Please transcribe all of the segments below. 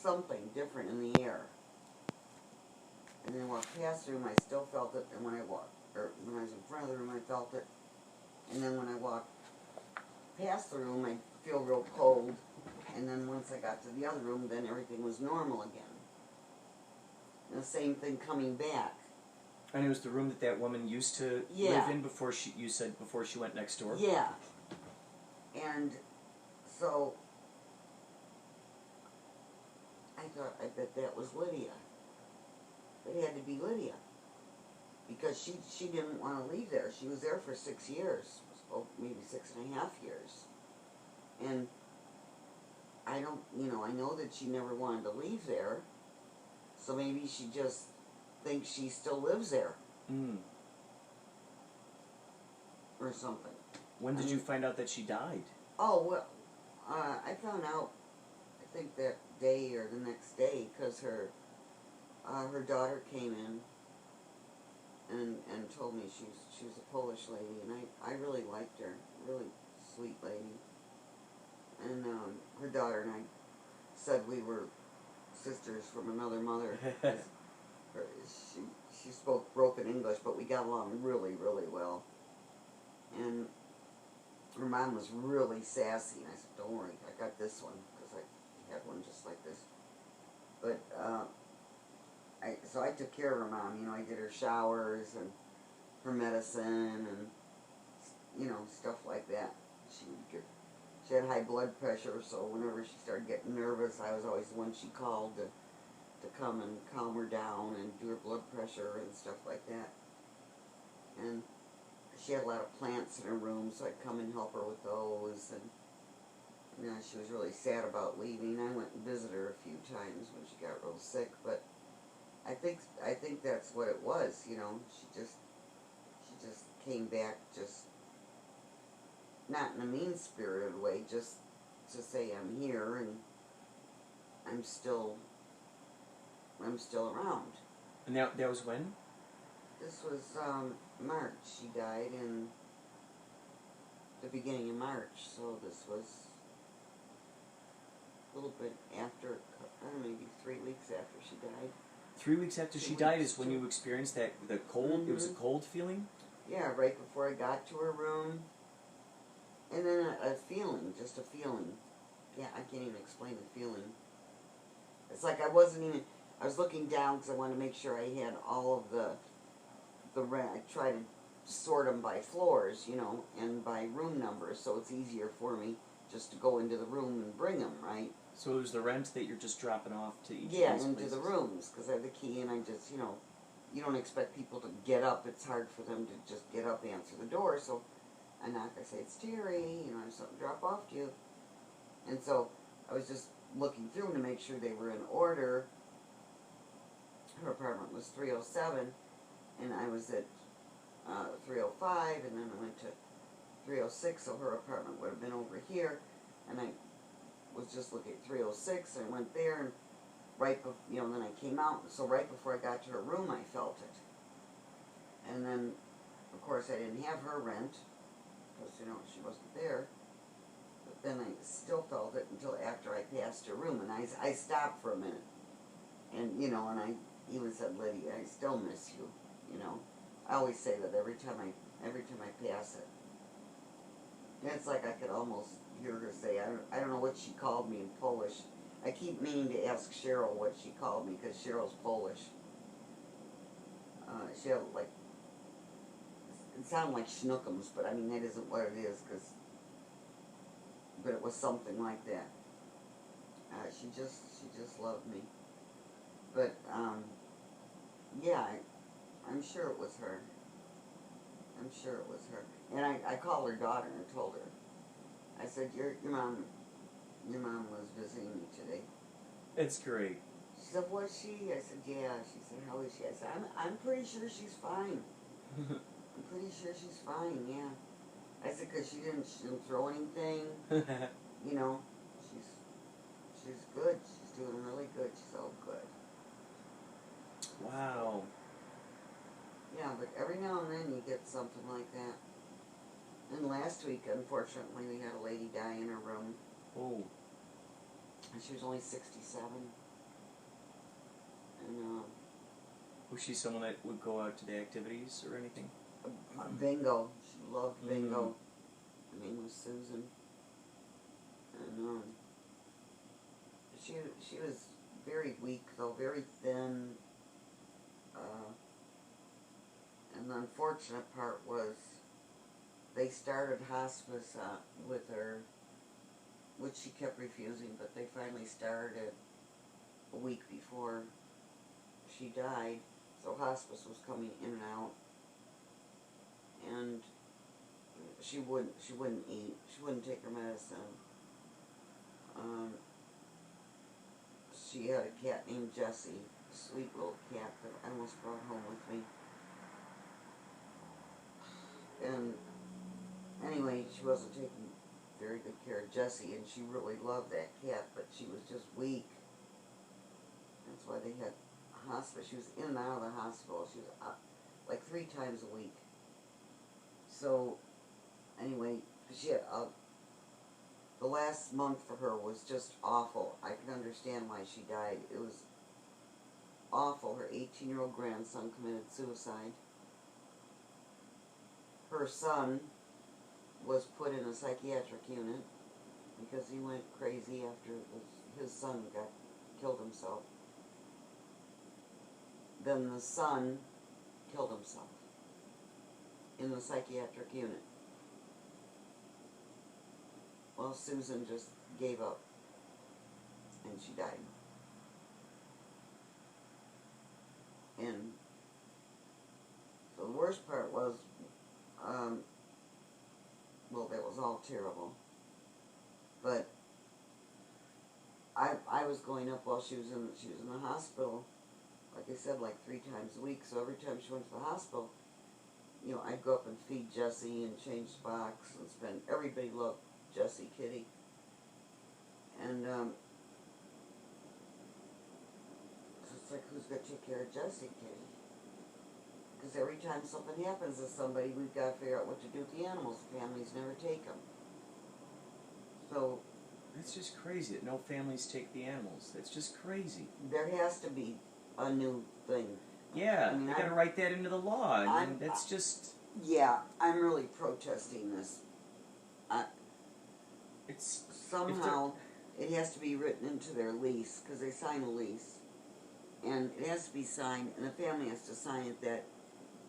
something different in the air. And then I walked past the room, I still felt it, and when I was in front of the room, I felt it. And then when I walked past the room, I feel real cold. And then once I got to the other room, then everything was normal again. And the same thing coming back. And it was the room that that woman used to live in before you said before she went next door? Yeah. And so I thought, I bet that was Lydia. It had to be Lydia. Because she didn't want to leave there. She was there for 6 years. Maybe 6.5 years. And I don't, I know that she never wanted to leave there. So maybe she just thinks she still lives there. Mm. Or something. When did you find out that she died? Oh, well, I found out, I think that day or the next day, because her daughter came in and told me she was a Polish lady, and I really liked her, really sweet lady. And her daughter and I said we were sisters from another mother. She spoke broken English, but we got along really, really well. And her mom was really sassy, and I said, don't worry, I got this one, because I had one just like this. But, so I took care of her mom, I did her showers, and her medicine, and, stuff like that. She had high blood pressure, so whenever she started getting nervous, I was always the one she called to come and calm her down and do her blood pressure and stuff like that. And she had a lot of plants in her room, so I'd come and help her with those. And she was really sad about leaving. I went and visited her a few times when she got real sick, but I think that's what it was. She just came back, just not in a mean-spirited way, just to say I'm here and I'm still around. And that was when? This was March. She died in the beginning of March, so this was a little bit after, maybe 3 weeks after she died. 3 weeks after she died is when you experienced the cold? Mm-hmm. It was a cold feeling? Yeah, right before I got to her room. And then a feeling, just a feeling. Yeah, I can't even explain the feeling. It's like I was looking down because I wanted to make sure I had all of the I try to sort them by floors, and by room numbers, so it's easier for me just to go into the room and bring them, right? So it was the rent that you're just dropping off to each of these places? places? The rooms, because I have the key, and I just, you don't expect people to get up. It's hard for them to just get up and answer the door, so I knock, I say, it's Terry, I have something to drop off to you. And so I was just looking through them to make sure they were in order. Her apartment was 307, and I was at 305, and then I went to 306, so her apartment would have been over here, and I was just looking at 306, and I went there, and then I came out, so right before I got to her room, I felt it. And then, of course, I didn't have her rent, because, she wasn't there, but then I still felt it until after I passed her room, and I stopped for a minute, and, and I even said, Lydia, I still miss you, I always say that every time I pass it. And it's like I could almost hear her say, I don't know what she called me in Polish. I keep meaning to ask Cheryl what she called me, because Cheryl's Polish. She had, it sounded like schnookums, but I mean, that isn't what it is, but it was something like that. She just loved me. But, yeah, I'm sure it was her. I'm sure it was her. And I called her daughter and told her. I said, your mom was visiting me today. It's great. She said, was she? I said, yeah. She said, how is she? I said, I'm pretty sure she's fine. I'm pretty sure she's fine, yeah. I said, because she didn't throw anything. She's good. She's doing really good. She's all good. Wow. Yeah, but every now and then you get something like that. And last week, unfortunately, we had a lady die in her room. Oh. And she was only 67. And Was she someone that would go out to the activities or anything? bingo. She loved bingo. Mm. Her name was Susan. And she was very weak though, very thin. And the unfortunate part was they started hospice with her, which she kept refusing, but they finally started a week before she died. So hospice was coming in and out, and she wouldn't eat. She wouldn't take her medicine. She had a cat named Jessie, a sweet little cat that I almost brought home with me. And anyway, she wasn't taking very good care of Jessie, and she really loved that cat, but she was just weak. That's why they had hospice. She was in and out of the hospital. She was up like 3 times a week. So anyway, she had the last month for her was just awful. I can understand why she died. It was awful. Her 18-year-old grandson committed suicide. Her son was put in a psychiatric unit because he went crazy after his son killed himself. Then the son killed himself in the psychiatric unit. Well, Susan just gave up and she died. And so the worst part was, well, that was all terrible. But I was going up while she was in the hospital, like I said, like 3 times a week. So every time she went to the hospital, you know, I'd go up and feed Jessie and change the box and spend. Everybody loved Jessie Kitty, and so it's like, who's gonna take care of Jessie Kitty? Because every time something happens to somebody, we've got to figure out what to do with the animals. The families never take them. So That's just crazy that no families take the animals. That's just crazy. there has to be a new thing. Yeah, I mean, they got to write that into the law. I mean, that's just... Yeah, I'm really protesting this. It's... Somehow, it has to be written into their lease, because they sign a lease. And it has to be signed, and the family has to sign it that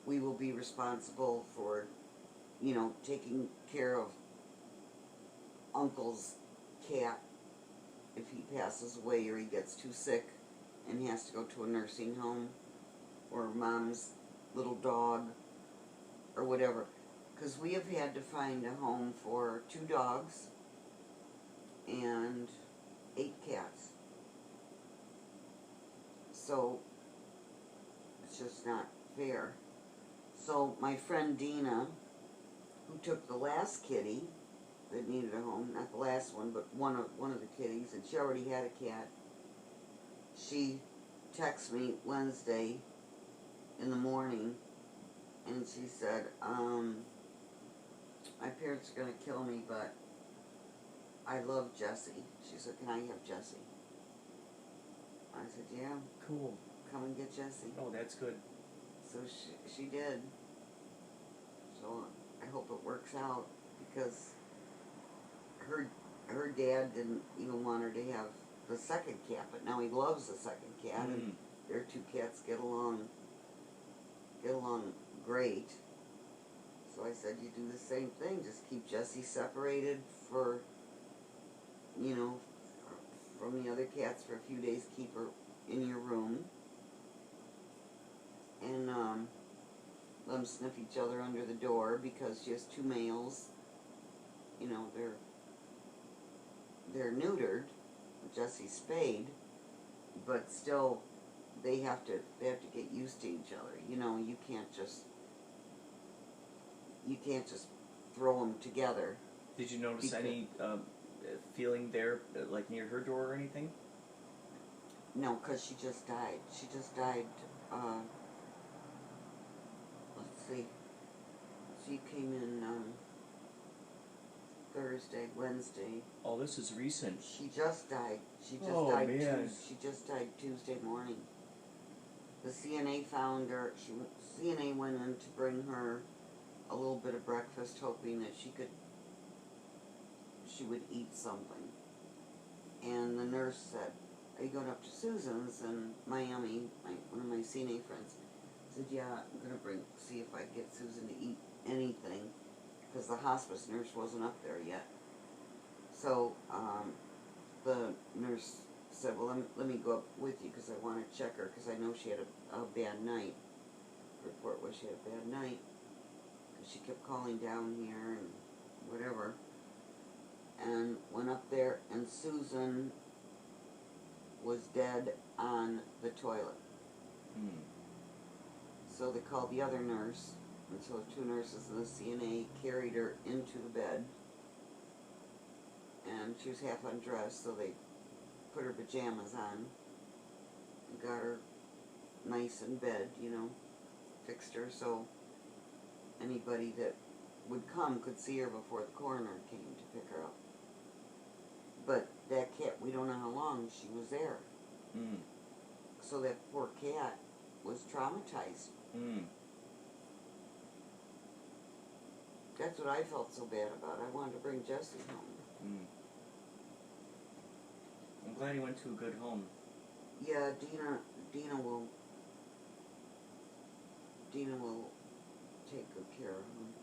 we will be responsible for, you know, taking care of Uncle's cat if he passes away or he gets too sick and he has to go to a nursing home, or Mom's little dog, or whatever. Because we have had to find a home for 2 dogs and 8 cats. So it's just not fair. So my friend Dina, who took the last kitty that needed a home, not the last one, but one of the kitties, and she already had a cat, she texted me Wednesday in the morning, and she said, my parents are going to kill me, but I love Jessie. She said, can I have Jessie? I said, yeah. Cool. Come and get Jessie. Oh, that's good. So she did. So I hope it works out, because her dad didn't even want her to have the second cat, but now he loves the second cat, and their 2 cats get along great. So I said, you do the same thing. Just keep Jessie separated for, you know, from the other cats for a few days. Keep her in your room, and let them sniff each other under the door, because she has 2 males. You know, they're neutered. Jessie's spayed, but still they have to get used to each other. You know, you can't just throw them together. Did you notice any feeling there, like near her door or anything? No, because she just died. She just died, let's see. She came in Thursday, Wednesday. Oh, this is recent. She just died. She just Oh, died. man. She just died Tuesday morning. the CNA found her. CNA went in to bring her a little bit of breakfast, hoping that she would eat something. And the nurse said, "Are you going up to Susan's in Miami?" One of my CNA friends said, "Yeah, I'm going to see if I can get Susan to eat anything," because the hospice nurse wasn't up there yet. So the nurse said, "Well, let me go up with you because I want to check her, because I know she had a bad night." Report was she had a bad night because she kept calling down here and whatever. And went up there, and Susan was dead on the toilet. So they called the other nurse, and so the two nurses and the CNA carried her into the bed. And she was half undressed, so they put her pajamas on and got her nice in bed, fixed her so anybody that would come could see her before the coroner came to pick her up. But that cat, we don't know how long she was there. So that poor cat was traumatized. That's what I felt so bad about. I wanted to bring Jessie home. I'm glad he went to a good home. Yeah, Dina will take good care of him.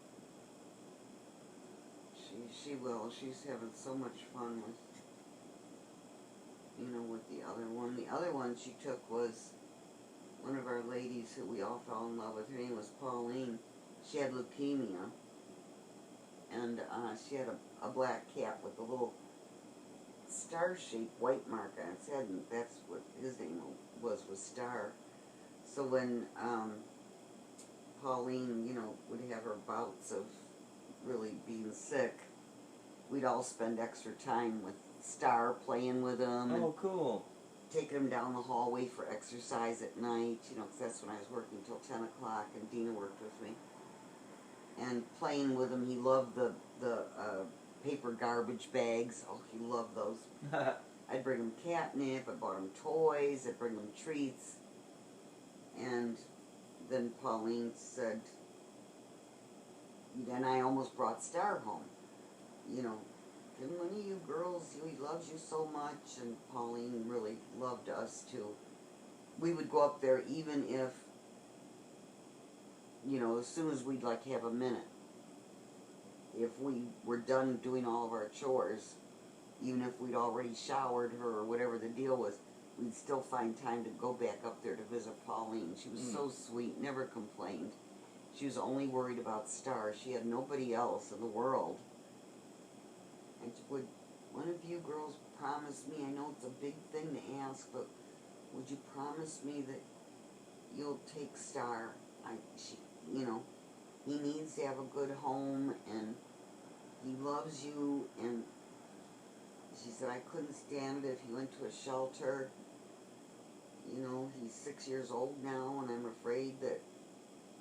She will. She's having so much fun with the other one. The other one she took was one of our ladies who we all fell in love with. Her name was Pauline. She had leukemia, and she had a black cat with a little star-shaped white mark on its head, and that's what his name was Star. So when Pauline, would have her bouts of really being sick, we'd all spend extra time with Star, playing with him. Oh, cool. Taking him down the hallway for exercise at night, because that's when I was working till 10 o'clock, and Dina worked with me. And playing with him, he loved the paper garbage bags. Oh, he loved those. I'd bring him catnip, I bought him toys, I'd bring him treats. And then Pauline said, then I almost brought Star home. Can one of you girls, he loves you so much, and Pauline really loved us too. We would go up there even if, as soon as we'd have a minute. If we were done doing all of our chores, even if we'd already showered her or whatever the deal was, we'd still find time to go back up there to visit Pauline. She was so sweet, never complained. She was only worried about Star. She had nobody else in the world. And would one of you girls promise me, I know it's a big thing to ask, but would you promise me that you'll take Star? He needs to have a good home, and he loves you, and she said, I couldn't stand it if he went to a shelter. He's 6 years old now, and I'm afraid that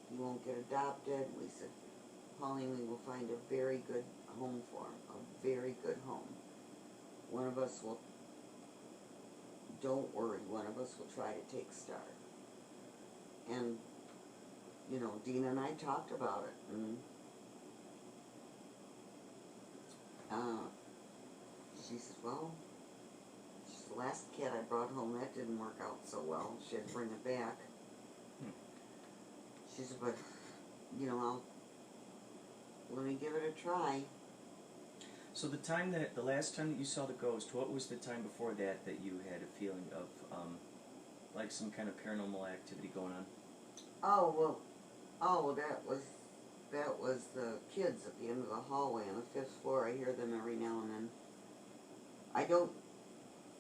he won't get adopted. We said, Pauline, we will find a very good home for him, a very good home. One of us will, don't worry, one of us will try to take Star. And, Dina and I talked about it, and she said, well, the last cat I brought home, that didn't work out so well. She had to bring it back. She said, but, let me give it a try. So the last time that you saw the ghost, what was the time before that you had a feeling of, some kind of paranormal activity going on? That was the kids at the end of the hallway on the 5th floor. I hear them every now and then. I don't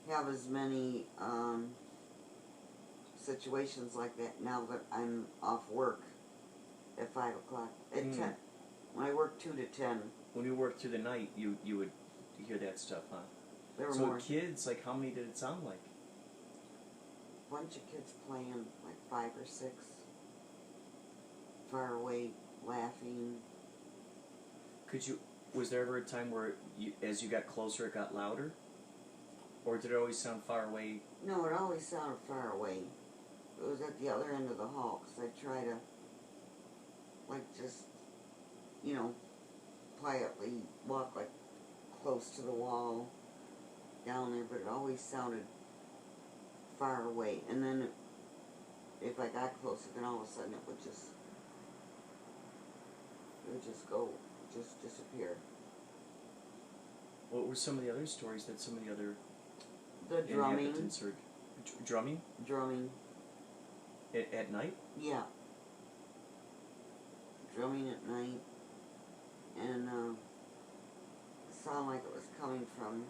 have as many situations like that now that I'm off work at 5 o'clock. At 10. When I work 2 to 10. When you worked through the night, you would hear that stuff, huh? There were so more. Kids, how many did it sound like? A bunch of kids playing, 5 or 6. Far away, laughing. Was there ever a time where, as you got closer, it got louder? Or did it always sound far away? No, it always sounded far away. it was at the other end of the hall, because I try to, like, just, you know, quietly walk, like, close to the wall down there, but it always sounded far away. And then if I got closer, then all of a sudden it would just disappear. What were some of the other stories that some of the other The drumming. inhabitants heard? Drumming? Drumming. At night? Yeah. Drumming at night. And it sounded like it was coming from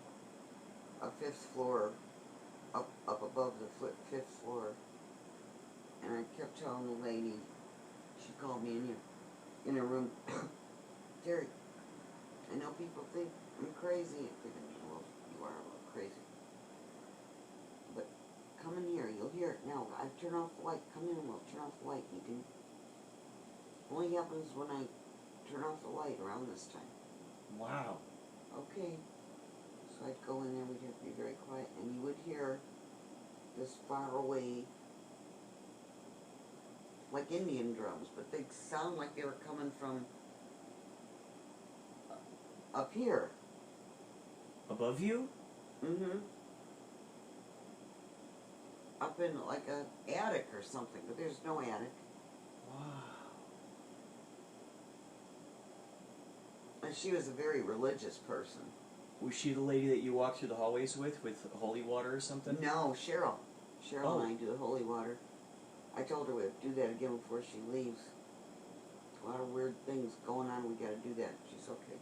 a fifth floor, up above the fifth floor. And I kept telling the lady, she called me in her room, Terry, I know people think I'm crazy. I'm thinking, well, you are a little crazy. But come in here, you'll hear it now. I turn off the light. Come in and we'll turn off the light. You can. Only happens when I turn off the light around this time. Wow. Okay. So I'd go in there, we'd have to be very quiet, and you would hear this far away, like Indian drums, but they sound like they were coming from up here. Above you? Mm-hmm. Up in like a attic or something, but there's no attic. Wow. And she was a very religious person. Was she the lady that you walked through the hallways with holy water or something? No, Cheryl. Cheryl Oh. and I do the holy water. I told her we'd do that again before she leaves. A lot of weird things going on, we gotta do that. She's okay.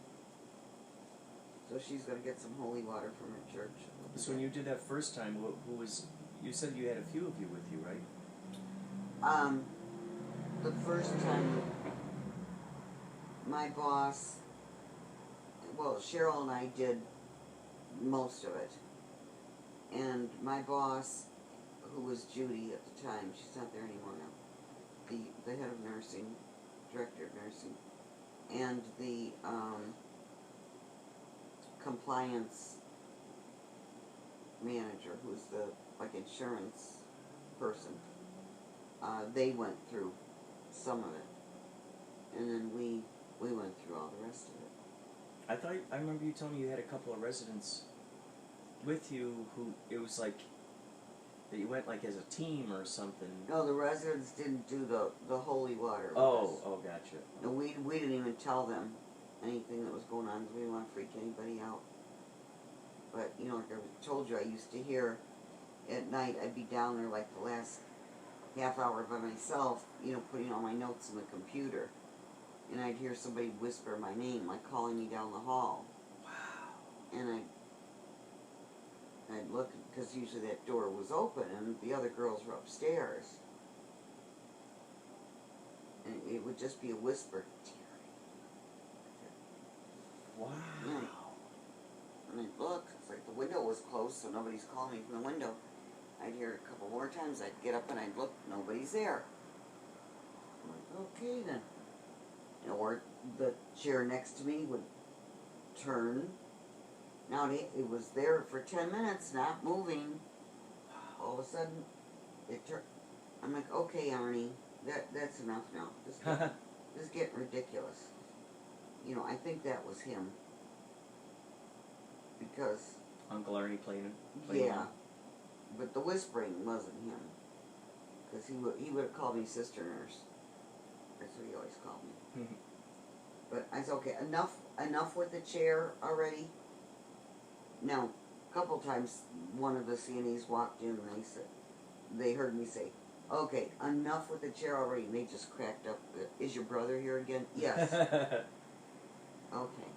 So she's gonna get some holy water from her church. So when you did that first time, who was... You said you had a few of you with you, right? The first time, my boss, well, Cheryl and I did most of it. And my boss, who was Judy at the time, she's not there anymore now, the head of nursing, director of nursing, and the compliance manager, who's the insurance person, they went through some of it, and then we went through all the rest of it. I remember you telling me you had a couple of residents with you who, it was like, that you went like as a team or something. No, the residents didn't do the holy water with us. Oh, gotcha. No, we didn't even tell them anything that was going on, because we didn't want to freak anybody out. But, you know, like I told you, I used to hear at night, I'd be down there like the last half hour by myself, you know, putting all my notes in the computer. And I'd hear somebody whisper my name, like calling me down the hall. Wow. And I'd look, because usually that door was open and the other girls were upstairs. And it would just be a whisper. Wow. And I'd look, it's like the window was closed, so nobody's calling me from the window. I'd hear it a couple more times, I'd get up and I'd look, nobody's there. I'm like, okay then. You know, or the chair next to me would turn. Now it was there for 10 minutes, not moving. All of a sudden, it turned. I'm like, okay, Arnie, that's enough now. This is getting ridiculous. You know, I think that was him. Because... Uncle Arnie playing yeah. But the whispering wasn't him. Because he would have called me Sister Nurse. That's what he always called me. But I said, okay, enough with the chair already. Now, a couple times, one of the CNEs walked in and they heard me say, okay, enough with the chair already. And they just cracked up. Is your brother here again? Yes. Okay.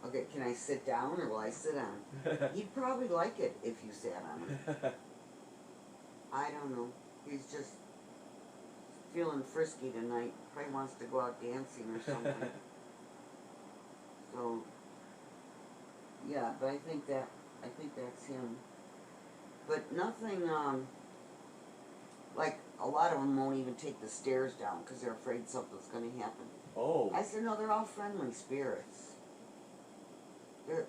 Okay, can I sit down or will I sit on? He'd probably like it if you sat on him. I don't know. He's just feeling frisky tonight. Probably wants to go out dancing or something. So, yeah, but I think that's him. But nothing, like, a lot of them won't even take the stairs down because they're afraid something's going to happen. Oh. I said, no, they're all friendly spirits. They're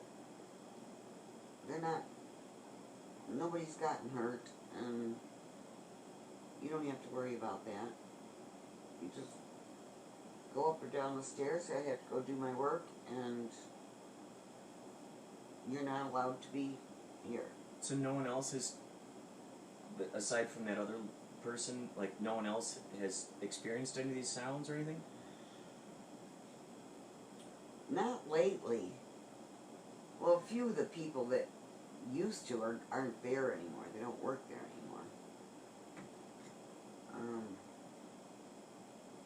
not, nobody's gotten hurt, and You don't have to worry about that. You just go up or down the stairs, say I have to go do my work, and you're not allowed to be here. So no one else has, aside from that other person, like no one else has experienced any of these sounds or anything? Not lately. Well, a few of the people that used to aren't there anymore. They don't work there anymore.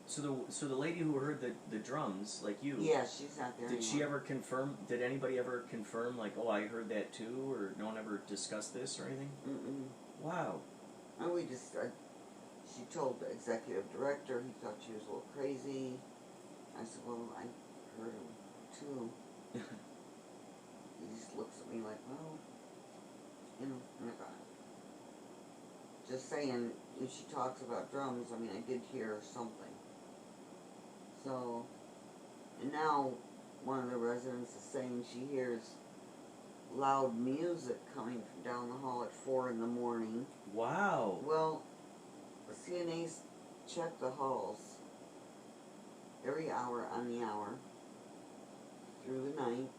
So the lady who heard the drums, like you, Yeah, she's not there did anymore. she ever confirm? Did anybody ever confirm, like, oh, I heard that too, or no one ever discussed this or anything? Mm-mm. Wow. And we just, she told the executive director, he thought she was a little crazy. I said, well, I heard him too. He just looks at me like, well, you know, and I thought, just saying, if she talks about drums, I mean, I did hear something. So, and now one of the residents is saying she hears loud music coming from down the hall at 4 in the morning. Wow. Well, the CNAs check the halls every hour on the hour through the night,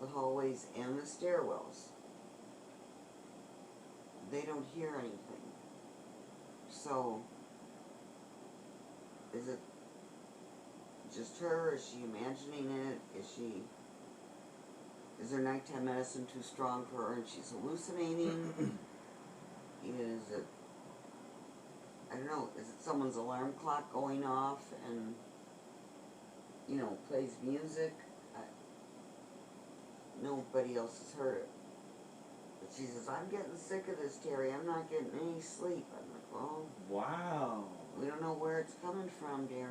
the hallways and the stairwells. They don't hear anything. So, is it just her? Is she imagining it? Is her nighttime medicine too strong for her and she's hallucinating? Is it, I don't know, is it someone's alarm clock going off and, you know, plays music? Nobody else has heard it. But she says, I'm getting sick of this, Terry. I'm not getting any sleep. I'm like, well, Wow. we don't know where it's coming from, dear.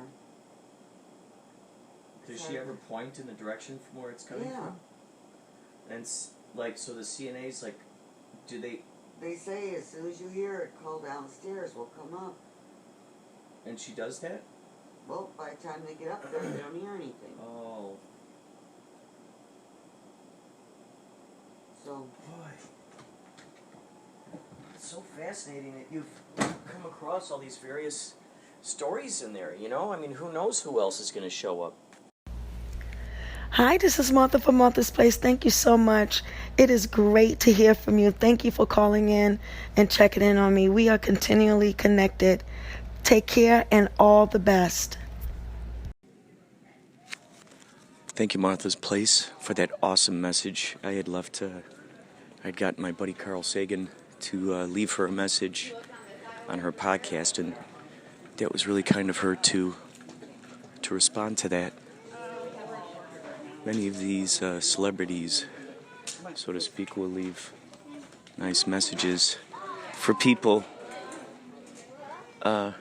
Does she ever point in the direction from where it's coming from? And like, so the CNA's like, do they? They say as soon as you hear it, call downstairs. We'll come up. And she does that? Well, by the time they get up there, they don't hear anything. Oh. So. Boy. It's so fascinating that you've come across all these various stories in there, you know? I mean, who knows who else is going to show up? Hi, this is Martha from Martha's Place. Thank you so much. It is great to hear from you. Thank you for calling in and checking in on me. We are continually connected. Take care and all the best. Thank you, Martha's Place, for that awesome message. I'd got my buddy Carl Sagan to leave her a message on her podcast, and that was really kind of her to respond to that. Many of these celebrities, so to speak, will leave nice messages for people, and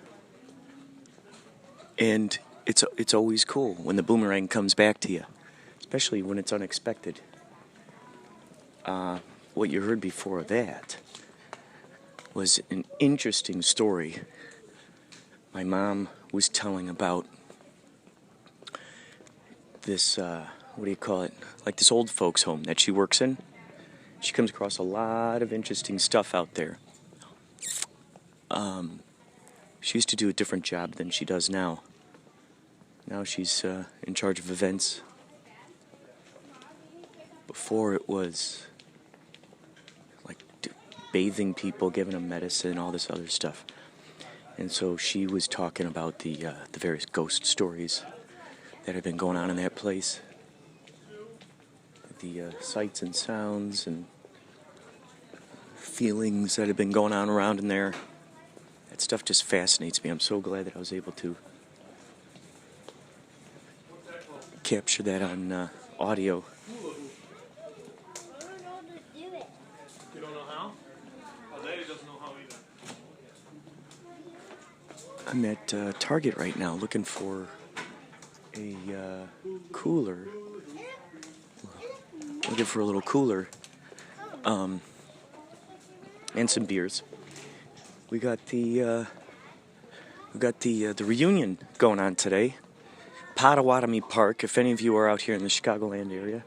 it's always cool when the boomerang comes back to you, especially when it's unexpected. What you heard before that was an interesting story my mom was telling about this, what do you call it, like this old folks home that she works in. She comes across a lot of interesting stuff out there. She used to do a different job than she does now. Now she's in charge of events. Before it was like bathing people, giving them medicine, all this other stuff. And so she was talking about the various ghost stories that have been going on in that place. The sights and sounds and feelings that have been going on around in there. That stuff just fascinates me. I'm so glad that I was able to capture that on audio. I don't know how to do it. You don't know how? Well, Lady doesn't know how either. I'm at Target right now looking for a cooler. Looking for a little cooler. And some beers. We got the reunion going on today. Potawatomi Park, if any of you are out here in the Chicagoland area.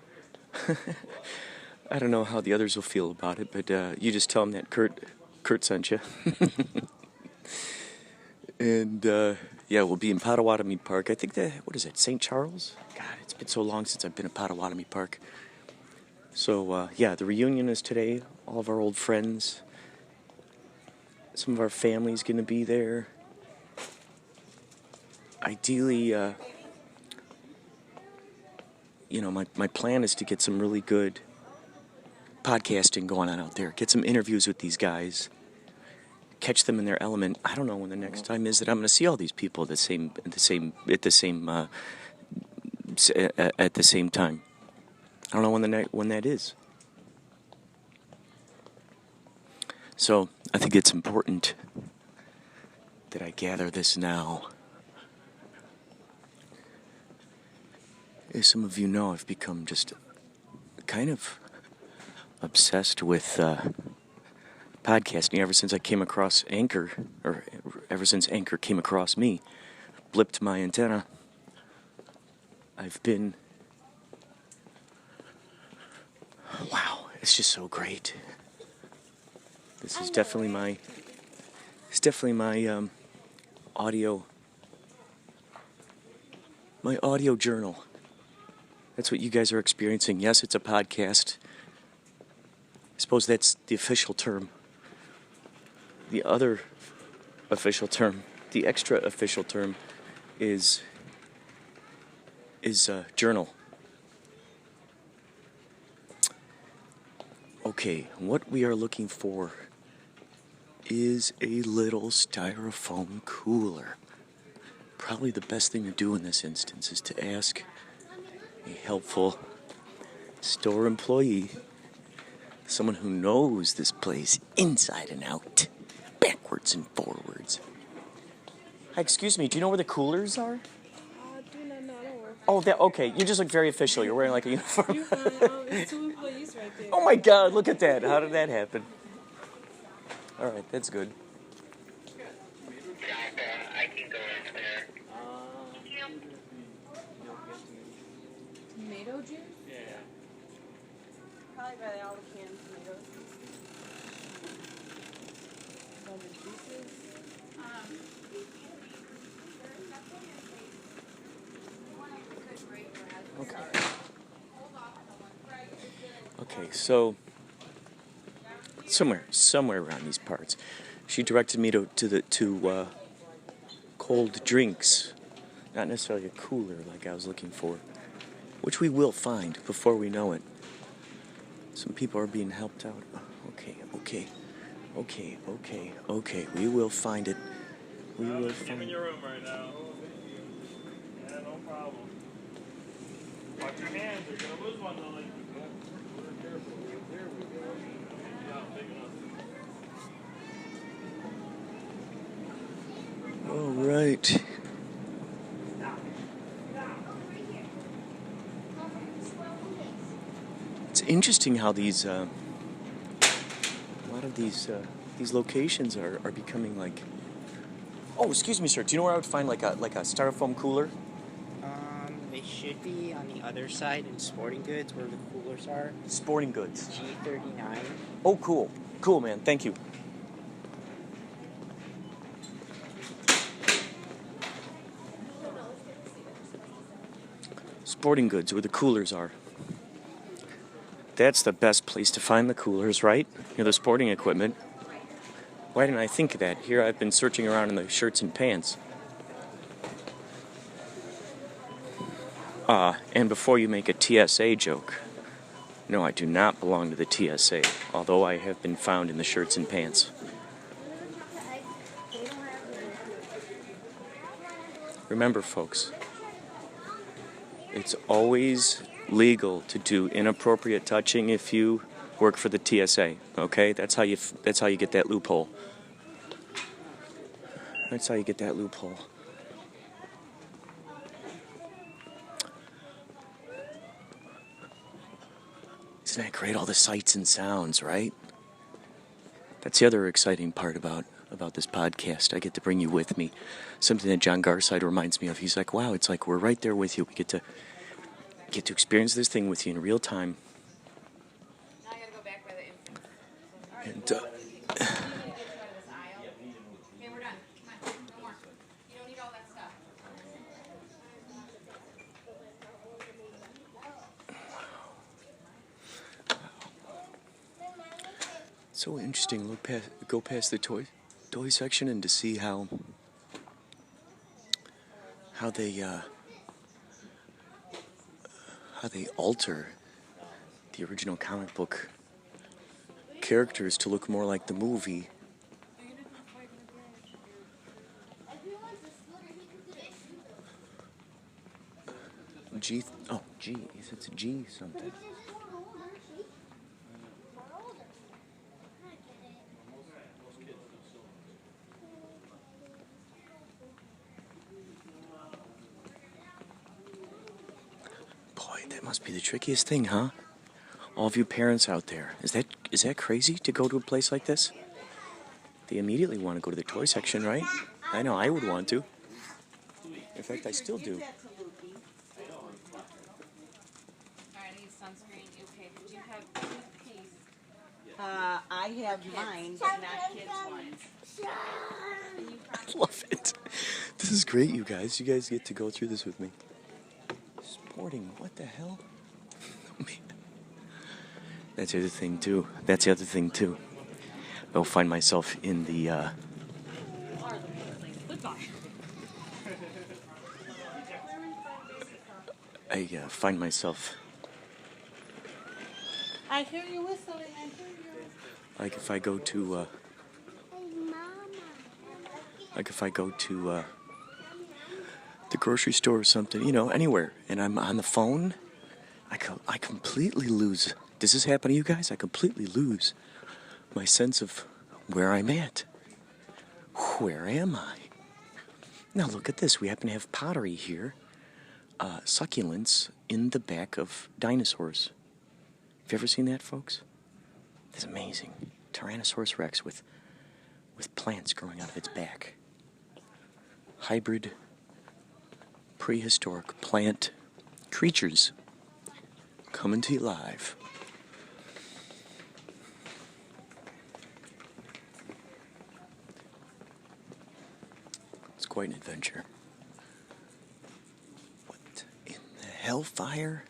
I don't know how the others will feel about it, but you just tell them that Kurt sent you. And yeah, we'll be in Potawatomi Park. I think what is it, St. Charles? God, it's been so long since I've been at Potawatomi Park. So yeah, the reunion is today. All of our old friends. Some of our family's going to be there. Ideally, my plan is to get some really good podcasting going on out there. Get some interviews with these guys. Catch them in their element. I don't know when the next time is that I'm going to see all these people at the same time. I don't know when that is. So I think it's important that I gather this now. As some of you know, I've become just kind of obsessed with podcasting ever since I came across Anchor, or ever since Anchor came across me, blipped my antenna. I've been... Wow, it's just so great. This is definitely my audio journal. That's what you guys are experiencing. Yes, it's a podcast. I suppose that's the official term. The other official term, the extra official term, is journal. Okay, what we are looking for is a little styrofoam cooler. Probably the best thing to do in this instance is to ask a helpful store employee, someone who knows this place inside and out, backwards and forwards. Hi, excuse me, do you know where the coolers are? Do not know. Oh, okay. You just look very official. You're wearing like a uniform. You're fine. It's 2 employees right there. Oh my God, look at that. How did that happen? All right, that's good. I can go in there. Tomato juice? Yeah. Probably buy all the canned tomatoes. All the juices. Okay, so somewhere around these parts, she directed me to cold drinks, not necessarily a cooler like I was looking for, which we will find before we know it. Some people are being helped out. Okay. We will find it. We will I'm find in your room right now. Yeah, no problem. Watch your hands, you're gonna lose one, Lily. Yeah, big enough. All right. It's interesting how a lot of these locations are becoming like. Oh, excuse me, sir. Do you know where I would find like a styrofoam cooler? They should be on the other side in sporting goods where the coolers are. Sporting goods. G39. Oh, cool. Cool, man. Thank you. Sporting goods, where the coolers are. That's the best place to find the coolers, right? The sporting equipment. Why didn't I think of that? Here I've been searching around in the shirts and pants. And before you make a TSA joke, no, I do not belong to the TSA, although I have been found in the shirts and pants. Remember, folks, it's always legal to do inappropriate touching if you work for the TSA, okay? That's how you get that loophole. That's how you get that loophole. Isn't that great? All the sights and sounds, right? That's the other exciting part about this podcast. I get to bring you with me. Something that John Garside reminds me of. He's like, wow, it's like we're right there with you. We get to experience this thing with you in real time. And so interesting. Go past the toy section and to see how they alter the original comic book characters to look more like the movie. G. Oh, G. It's a G something. Boy, that must be the trickiest thing, huh? All of you parents out there, is that crazy to go to a place like this? They immediately want to go to the toy section, right? I know I would want to. In fact, I still do. I have mine, but not kids' ones. I love it. This is great, you guys. You guys get to go through this with me. Sporting, what the hell? Oh, man. That's the other thing, too. I'll find myself in the, I find myself... I hear you whistling, I hear you. Like if I go to, the grocery store or something, anywhere, and I'm on the phone, I completely lose. Does this happen to you guys? I completely lose my sense of where I'm at. Where am I? Now look at this. We happen to have pottery here. Succulents in the back of dinosaurs. Have you ever seen that, folks? It's amazing. Tyrannosaurus Rex with plants growing out of its back. Hybrid, prehistoric plant creatures coming to you live. It's quite an adventure. What in the hellfire?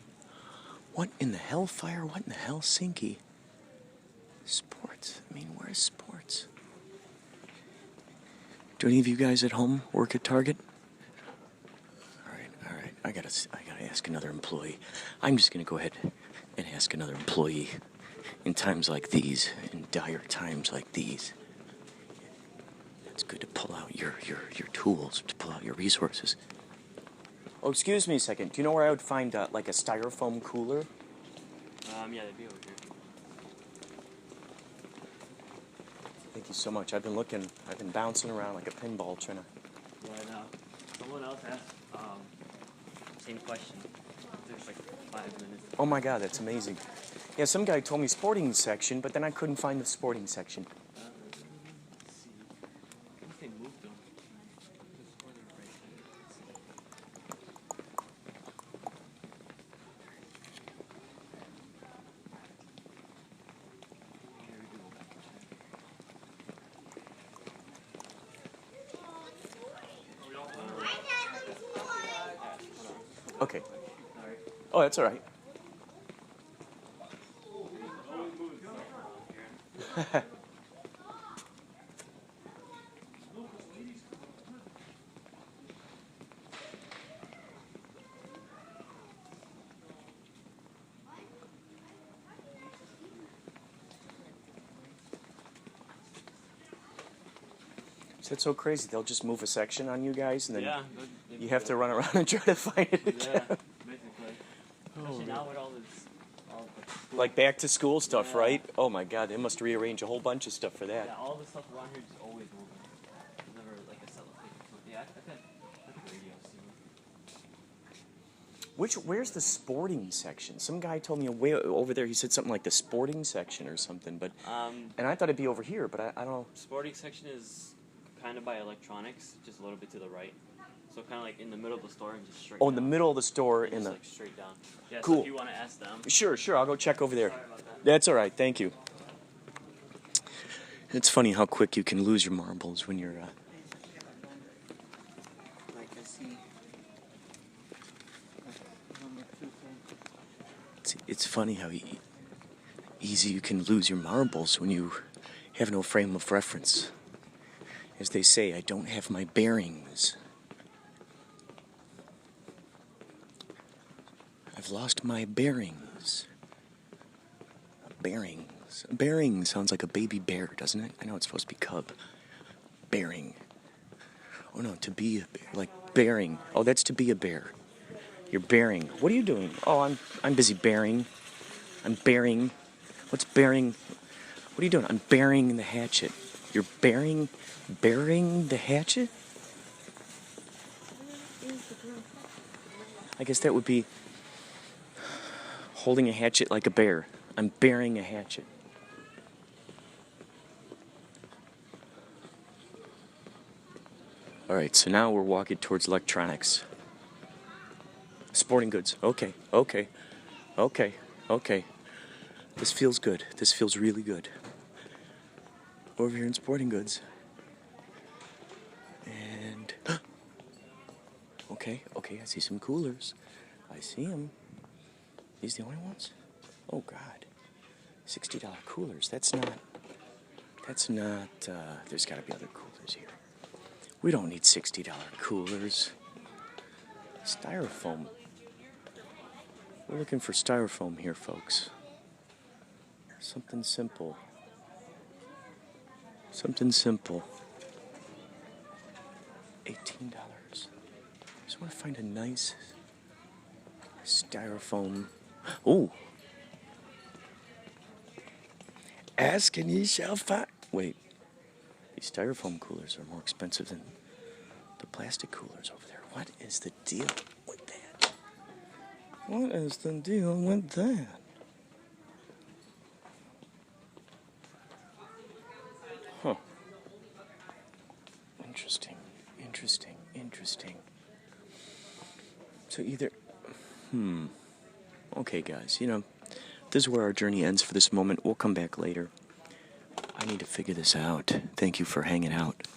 What in the hellfire? What in the Helsinki? Sports. I mean, where's sports? Do any of you guys at home work at Target? All right. I gotta ask another employee. I'm just gonna go ahead and ask another employee. In times like these, in dire times like these, it's good to pull out your tools, to pull out your resources. Oh, excuse me a second. Do you know where I would find like a styrofoam cooler? Yeah, they'd be over here. Thank you so much. I've been bouncing around like a pinball trying to... Yeah, someone else asked, same question. There's like 5 minutes. Oh my God, that's amazing. Yeah, some guy told me sporting section, but then I couldn't find the sporting section. Let's see. I think they moved them. Okay. Oh, that's all right. That's so crazy. They'll just move a section on you guys, and then you have to run around and try to find it again. Yeah, basically. Especially now with all the like back to school stuff, right? Oh my God, they must rearrange a whole bunch of stuff for that. Yeah, all the stuff around here is always moving. There's never like a cellophane or something. Yeah, I think radio soon. Where's the sporting section? Some guy told me way over there. He said something like the sporting section or something, but and I thought it'd be over here, but I don't know. Sporting section is kind of by electronics, just a little bit to the right. So kind of like in the middle of the store and just straight down. In the middle of the store in the... like straight down. Yeah, cool. So if you want to ask them. Sure, I'll go check over there. Sorry about that. That's all right, thank you. It's funny how quick you can lose your marbles when you're... Like I see. Number 2 thing. It's funny how easy you can lose your marbles when you have no frame of reference. As they say, I don't have my bearings. I've lost my bearings. Bearings. Bearing sounds like a baby bear, doesn't it? I know it's supposed to be cub. Bearing. Oh no, to be a bear. Like bearing. Oh, that's to be a bear. You're bearing. What are you doing? Oh, I'm busy bearing. I'm bearing. What's bearing? What are you doing? I'm burying the hatchet. You're burying the hatchet? I guess that would be holding a hatchet like a bear. I'm burying a hatchet. Alright, so now we're walking towards electronics. Sporting goods. Okay. This feels good. This feels really good. Over here in sporting goods. And okay, I see some coolers. I see them. These the only ones? Oh God. $60 coolers. That's not, there's gotta be other coolers here. We don't need $60 coolers. Styrofoam. We're looking for styrofoam here, folks. Something simple. Something simple. $18. Just want to find a nice styrofoam. Oh! Ask and ye shall find. Wait. These styrofoam coolers are more expensive than the plastic coolers over there. What is the deal with that? What is the deal with that? Huh. Interesting. So either... Okay, guys, this is where our journey ends for this moment. We'll come back later. I need to figure this out. Thank you for hanging out.